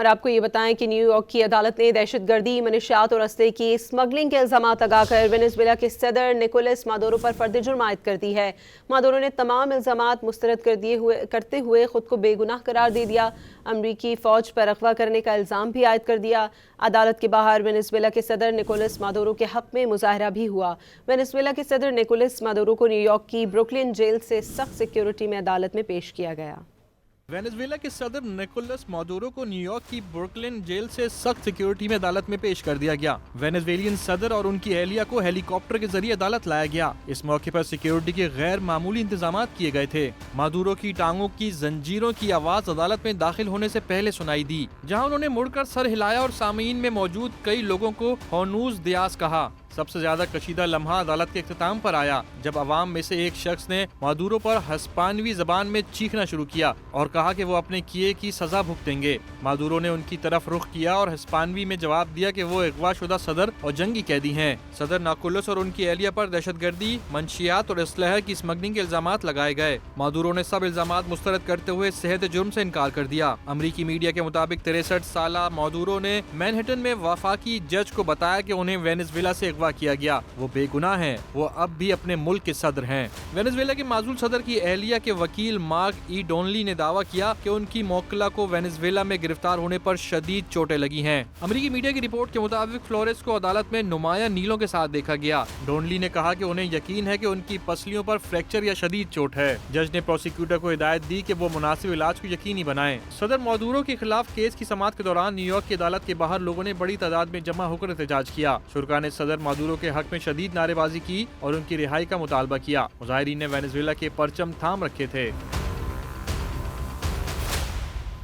اور آپ کو یہ بتائیں کہ نیو یارک کی عدالت نے دہشت گردی، منشیات اور اسلحے کی اسمگلنگ کے الزامات لگا کر وینزویلا کے صدر نکولس مادورو پر فرد جرم عائد کر دی ہے۔ مادورو نے تمام الزامات مسترد کرتے ہوئے خود کو بے گناہ قرار دے دیا۔ امریکی فوج پر اغوا کرنے کا الزام بھی عائد کر دیا۔ عدالت کے باہر وینزویلا کے صدر نکولس مادورو کے حق میں مظاہرہ بھی ہوا۔ وینزویلا کے صدر نکولس مادورو کو نیو یارک کی بروکلن جیل سے سخت سیکیورٹی میں عدالت میں پیش کیا گیا۔ وینزویلا کے صدر نکولس مادورو کو نیو یارک کی بروکلن جیل سے سخت سیکیورٹی میں عدالت میں پیش کر دیا گیا۔ وینزویلین صدر اور ان کی اہلیہ کو ہیلی کاپٹر کے ذریعے عدالت لایا گیا۔ اس موقع پر سیکیورٹی کے غیر معمولی انتظامات کیے گئے تھے۔ مادورو کی ٹانگوں کی زنجیروں کی آواز عدالت میں داخل ہونے سے پہلے سنائی دی، جہاں انہوں نے مڑ کر سر ہلایا اور سامعین میں موجود کئی لوگوں کو ہونوز دیاس کہا۔ سب سے زیادہ کشیدہ لمحہ عدالت کے اختتام پر آیا، جب عوام میں سے ایک شخص نے مادورو پر ہسپانوی زبان میں چیخنا شروع کیا اور کہا کہ وہ اپنے کیے کی سزا بھگتیں گے۔ مادورو نے ان کی طرف رخ کیا اور ہسپانوی میں جواب دیا کہ وہ اغوا شدہ صدر اور جنگی قیدی ہیں۔ صدر نکولس اور ان کی اہلیہ پر دہشت گردی، منشیات اور اسلحہ کی اسمگلنگ کے الزامات لگائے گئے۔ مادورو نے سب الزامات مسترد کرتے ہوئے صحت جرم سے انکار کر دیا۔ امریکی میڈیا کے مطابق 63 سالہ مادورو نے مینہٹن میں وفاقی جج کو بتایا کہ انہیں وینزویلا سے اغوا کیا گیا، وہ بے گناہ ہیں، وہ اب بھی اپنے ملک کے صدر ہیں۔ وینزویلا کے معزول صدر کی اہلیہ کے وکیل مارک ای ڈونلی نے دعویٰ کیا کہ ان کی موکلہ کو وینزویلا میں گرفتار ہونے پر شدید چوٹیں لگی ہیں۔ امریکی میڈیا کی رپورٹ کے مطابق فلورس کو عدالت میں نمایاں نیلوں کے ساتھ دیکھا گیا۔ ڈونلی نے کہا کہ انہیں یقین ہے کہ ان کی پسلیوں پر فریکچر یا شدید چوٹ ہے۔ جج نے پروسیکیوٹر کو ہدایت دی کہ وہ مناسب علاج کو یقینی بنائیں۔ صدر مادورو کے خلاف کیس کی سماعت کے دوران نیو یارک کی عدالت کے باہر لوگوں نے بڑی تعداد میں جمع ہو کر احتجاج کیا۔ شرکاء نے صدر مادورو کے حق میں شدید نعرے بازی کی اور ان کی رہائی کا مطالبہ کیا۔ مظاہرین نے وینزویلا کے پرچم تھام رکھے تھے۔